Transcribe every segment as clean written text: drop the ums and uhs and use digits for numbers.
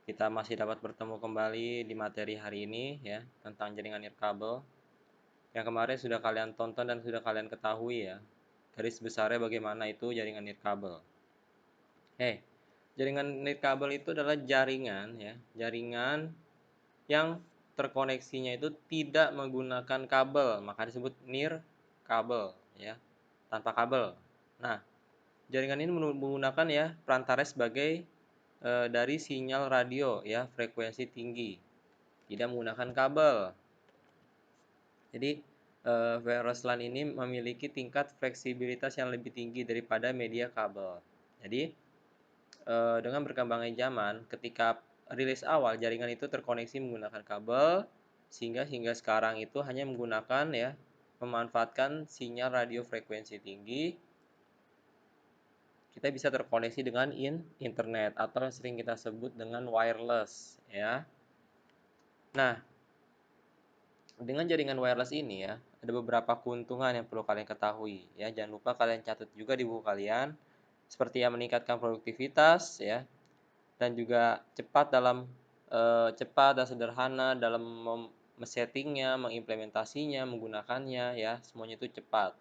Kita masih dapat bertemu kembali di materi hari ini ya, tentang jaringan nirkabel. Yang kemarin sudah kalian tonton dan sudah kalian ketahui ya, garis besarnya bagaimana itu jaringan nirkabel. Jaringan nirkabel itu adalah jaringan ya, jaringan yang terkoneksinya itu tidak menggunakan kabel, maka disebut nirkabel ya, tanpa kabel. Nah, jaringan ini menggunakan ya perantara sebagai dari sinyal radio ya, frekuensi tinggi, tidak menggunakan kabel. Jadi wireless LAN ini memiliki tingkat fleksibilitas yang lebih tinggi daripada media kabel. Jadi dengan berkembangnya zaman, ketika rilis awal jaringan itu terkoneksi menggunakan kabel, sehingga sekarang itu hanya menggunakan ya, memanfaatkan sinyal radio frekuensi tinggi. Kita bisa terkoneksi dengan internet atau yang sering kita sebut dengan wireless ya. Nah, dengan jaringan wireless ini ya, ada beberapa keuntungan yang perlu kalian ketahui ya. Jangan lupa kalian catat juga di buku kalian, seperti yang meningkatkan produktivitas ya, dan juga cepat dan sederhana dalam settingnya, mengimplementasinya, menggunakannya ya, semuanya itu cepat.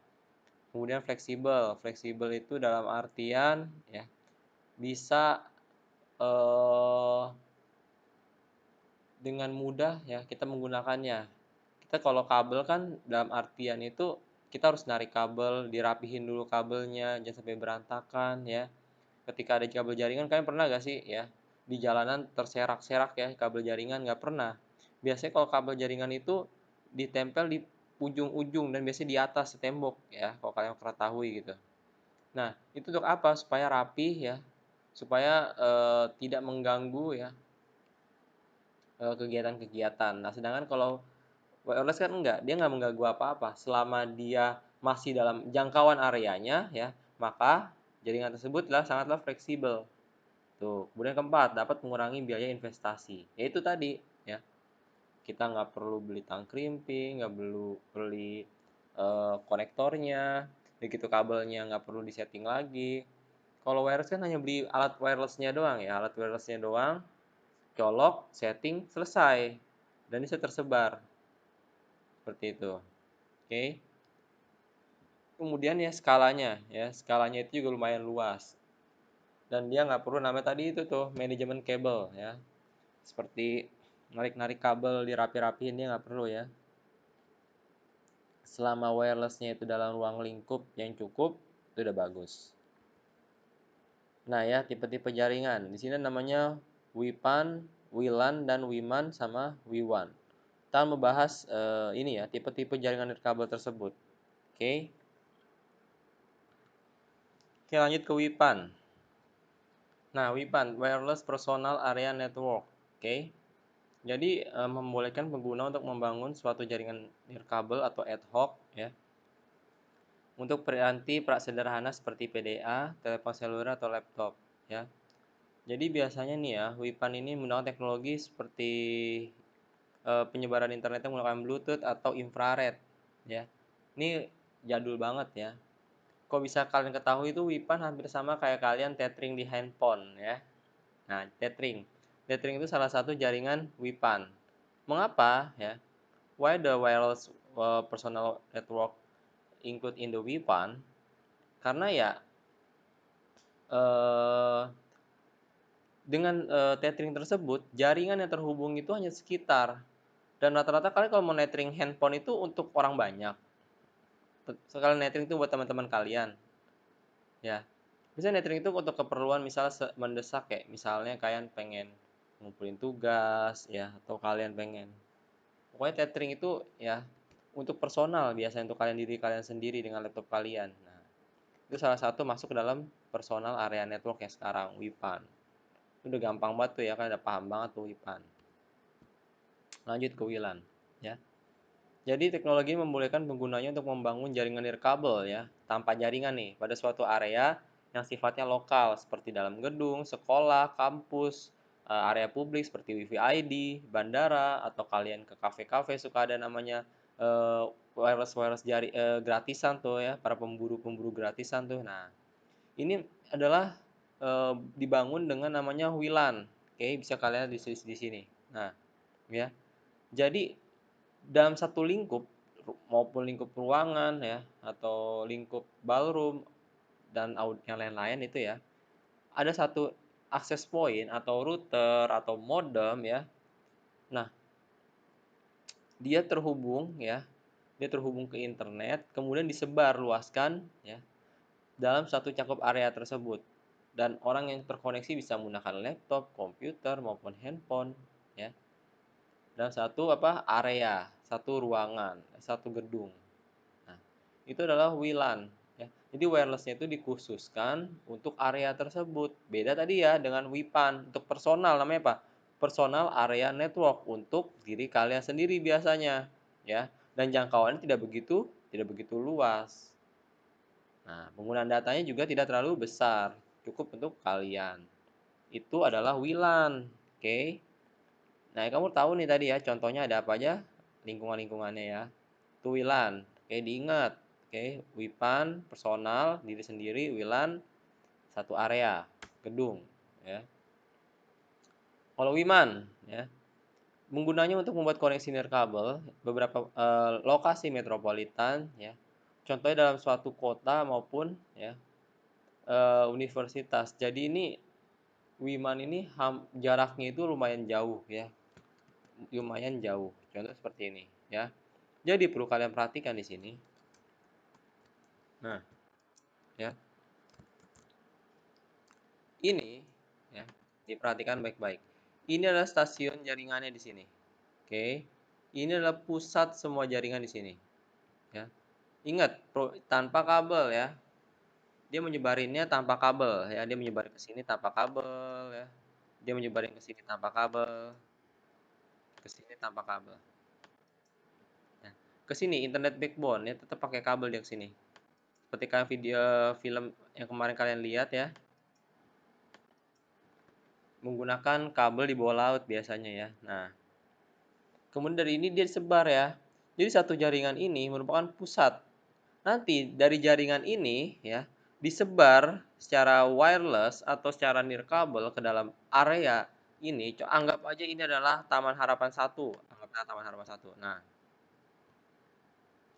Kemudian fleksibel. Fleksibel itu dalam artian ya, bisa dengan mudah ya kita menggunakannya. Kita kalau kabel kan dalam artian itu kita harus narik kabel, dirapihin dulu kabelnya, jangan sampai berantakan ya. Ketika ada kabel jaringan, kalian pernah gak sih ya di jalanan terserak-serak ya kabel jaringan? Nggak pernah. Biasanya kalau kabel jaringan itu ditempel di ujung-ujung dan biasanya di atas tembok ya, kalau kalian ketahui gitu. Nah, itu untuk apa? Supaya rapi ya, supaya tidak mengganggu ya kegiatan-kegiatan. Nah, sedangkan kalau wireless kan enggak, dia nggak mengganggu apa-apa. Selama dia masih dalam jangkauan areanya ya, maka jaringan tersebutlah sangatlah fleksibel. Tuh. Kemudian keempat, dapat mengurangi biaya investasi. Yaitu tadi ya, kita nggak perlu beli tang krimping, nggak perlu beli konektornya, begitu kabelnya nggak perlu disetting lagi. Kalau wireless kan hanya beli alat wirelessnya doang ya, alat wirelessnya doang, colok, setting, selesai, dan bisa tersebar seperti itu. Oke. Kemudian ya skalanya itu juga lumayan luas, dan dia nggak perlu namanya tadi itu tuh manajemen kabel ya, seperti narik-narik kabel dirapi-rapiin, dia nggak perlu ya. Selama wirelessnya itu dalam ruang lingkup yang cukup, itu udah bagus. Nah ya, tipe-tipe jaringan di sini namanya WIPAN, WLAN, dan WIMAN sama WIWAN. Kita membahas ini ya, tipe-tipe jaringan nirkabel tersebut. Oke. Oke, lanjut ke WIPAN. Nah, WIPAN, Wireless Personal Area Network. Oke. Jadi membolehkan pengguna untuk membangun suatu jaringan nirkabel atau ad hoc ya, untuk piranti sederhana seperti PDA, telepon seluler atau laptop ya. Jadi biasanya nih ya, WIPAN ini menggunakan teknologi seperti penyebaran internetnya menggunakan Bluetooth atau infrared ya. Ini jadul banget ya. Kok bisa kalian ketahui itu WIPAN hampir sama kayak kalian tethering di handphone ya. Nah, tethering. Tethering itu salah satu jaringan WIPAN. Mengapa ya? Why the wireless personal network include in the WIPAN? Karena ya eh, dengan tethering tersebut, jaringan yang terhubung itu hanya sekitar. Dan rata-rata kalian kalau mau nethering handphone itu untuk orang banyak. Sekali nethering itu buat teman-teman kalian. Ya. Misalnya nethering itu untuk keperluan misalnya mendesak kayak misalnya kalian pengen ngumpulin tugas ya, atau kalian pengen. Pokoknya tethering itu ya untuk personal, biasanya untuk kalian, diri kalian sendiri dengan laptop kalian. Nah, itu salah satu masuk ke dalam personal area network yang sekarang, WIPAN. Itu udah gampang banget tuh ya, kalian udah paham banget tuh WIPAN. Lanjut ke WLAN ya. Jadi teknologi ini membolehkan penggunanya untuk membangun jaringan nirkabel ya, tanpa jaringan nih, pada suatu area yang sifatnya lokal seperti dalam gedung, sekolah, kampus, area publik seperti WiFi ID, bandara, atau kalian ke kafe-kafe suka ada namanya wireless gratisan tuh ya, para pemburu-pemburu gratisan tuh. Nah, ini adalah dibangun dengan namanya WLAN. Oke, bisa kalian di sini. Nah, ya. Jadi dalam satu lingkup maupun lingkup ruangan ya atau lingkup ballroom dan yang lain-lain itu ya, ada satu akses point atau router atau modem ya. Nah, dia terhubung ya, dia terhubung ke internet, kemudian disebar luaskan ya dalam satu cakup area tersebut. Dan orang yang terkoneksi bisa menggunakan laptop, komputer maupun handphone ya. Dalam satu area, satu ruangan, satu gedung. Nah, itu adalah WLAN ya. Jadi wirelessnya itu dikhususkan untuk area tersebut. Beda tadi ya dengan WIPAN untuk personal namanya apa? Personal area network untuk diri kalian sendiri biasanya ya. Dan jangkauannya tidak begitu luas. Nah, penggunaan datanya juga tidak terlalu besar, cukup untuk kalian. Itu adalah WLAN. Oke. Nah, kamu tahu nih tadi ya, contohnya ada apa aja? Lingkungan-lingkungannya ya. Itu WLAN. Oke, diingat. Oke, WIPAN, personal, diri sendiri, WLAN, satu area, gedung. Ya. Kalau WIMAN, ya, menggunanya untuk membuat koneksi nirkabel beberapa lokasi metropolitan, ya. Contohnya dalam suatu kota maupun ya universitas. Jadi ini WIMAN ini jaraknya itu lumayan jauh ya, lumayan jauh. Contoh seperti ini ya. Jadi perlu kalian perhatikan di sini. Nah, ya. Ini ya, diperhatikan baik-baik. Ini adalah stasiun jaringannya di sini. Oke. Ini adalah pusat semua jaringan di sini, ya. Ingat, tanpa kabel ya. Dia menyebarinnya tanpa kabel ya. Dia menyebar ke sini tanpa kabel ya. Dia menyebarin ke sini tanpa kabel, ke sini tanpa kabel. Ya. Ke sini internet backbone ya, tetap pakai kabel dia ke sini. Seperti kalian video film yang kemarin kalian lihat ya, menggunakan kabel di bawah laut biasanya ya. Nah, kemudian dari ini dia disebar ya. Jadi satu jaringan ini merupakan pusat. Nanti dari jaringan ini ya disebar secara wireless atau secara nirkabel ke dalam area ini. Anggap aja ini adalah Taman Harapan 1. Anggaplah Taman Harapan 1. Nah,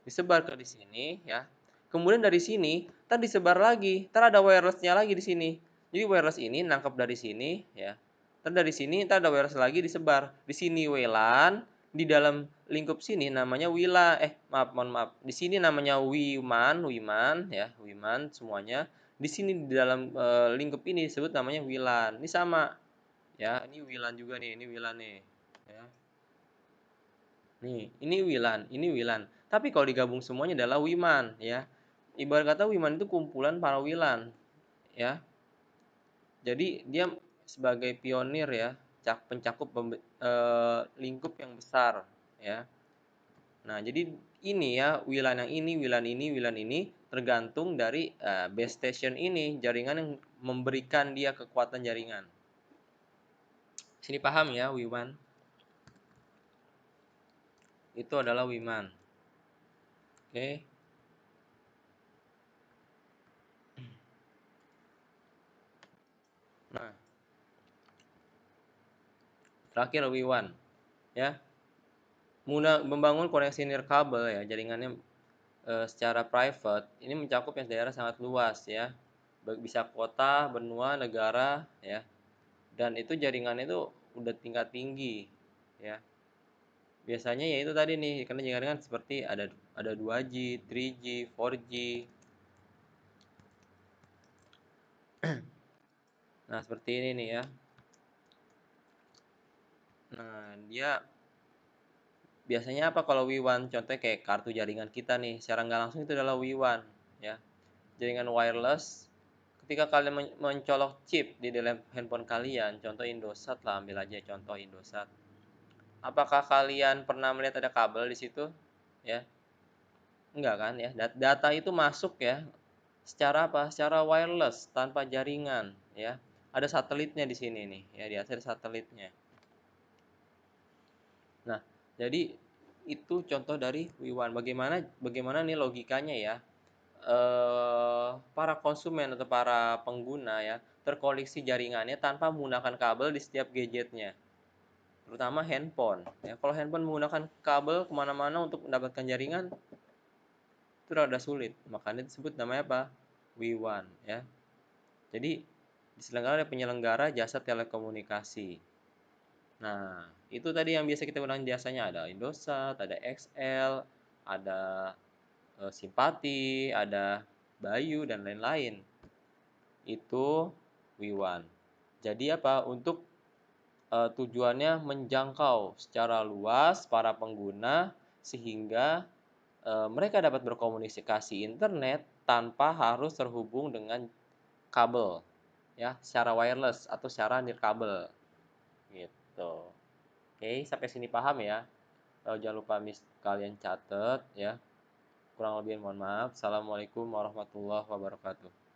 disebar ke di sini ya. Kemudian dari sini ntar disebar lagi, ntar ada wirelessnya lagi di sini. Jadi wireless ini nangkap dari sini ya. Ntar dari sini ntar ada wireless lagi disebar. Di sini WLAN, di dalam lingkup sini namanya WLAN. Mohon maaf. Di sini namanya WIMAN, WIMAN ya, WIMAN semuanya. Di sini di dalam lingkup ini disebut namanya WLAN. Ini sama ya, ini WLAN juga nih, ini WLAN nih ya. Nih, ini WLAN. Tapi kalau digabung semuanya adalah WIMAN ya. Ibarat kata WIMAN itu kumpulan para WLAN ya. Jadi dia sebagai pionir ya, pencakup lingkup yang besar ya. Nah, jadi ini ya WLAN yang ini, WLAN ini, WLAN ini tergantung dari base station ini, jaringan yang memberikan dia kekuatan jaringan. Sini paham ya, WIMAN? Itu adalah WIMAN. Oke. Nah, terakhir WIWAN ya. Membangun koneksi nirkabel ya, jaringannya secara private ini mencakup yang daerah sangat luas ya. Bisa kota, benua, negara ya. Dan itu jaringannya itu udah tingkat tinggi ya. Biasanya ya itu tadi nih, karena jaringan seperti ada 2G, 3G, 4G. Nah, seperti ini nih ya. Nah, dia biasanya apa kalau WIWAN? Contohnya kayak kartu jaringan kita nih, secara nggak langsung itu adalah WIWAN ya. Jaringan wireless. Ketika kalian mencolok chip di dalam handphone kalian, contoh Indosat lah, ambil aja contoh Indosat. Apakah kalian pernah melihat ada kabel di situ? Ya, enggak kan ya. Data itu masuk ya. Secara apa? Secara wireless, tanpa jaringan ya. Ada satelitnya di sini nih, ya di atas ada satelitnya. Nah, jadi itu contoh dari WIWAN. Bagaimana nih logikanya ya? Para konsumen atau para pengguna ya terkoneksi jaringannya tanpa menggunakan kabel di setiap gadgetnya, terutama handphone. Ya, kalau handphone menggunakan kabel kemana-mana untuk mendapatkan jaringan, itu rada sulit. Makanya disebut namanya apa? WWAN. Ya. Jadi diselenggarakan oleh penyelenggara jasa telekomunikasi. Nah, itu tadi yang biasa kita gunakan jasanya, ada Indosat, ada XL, ada Simpati, ada Bayu, dan lain-lain. Itu WWAN. Jadi apa? Untuk tujuannya menjangkau secara luas para pengguna sehingga mereka dapat berkomunikasi internet tanpa harus terhubung dengan kabel, ya, secara wireless atau secara nirkabel gitu. Oke, sampai sini paham ya. Jangan lupa kalian catat ya. Kurang lebih mohon maaf. Assalamualaikum warahmatullahi wabarakatuh.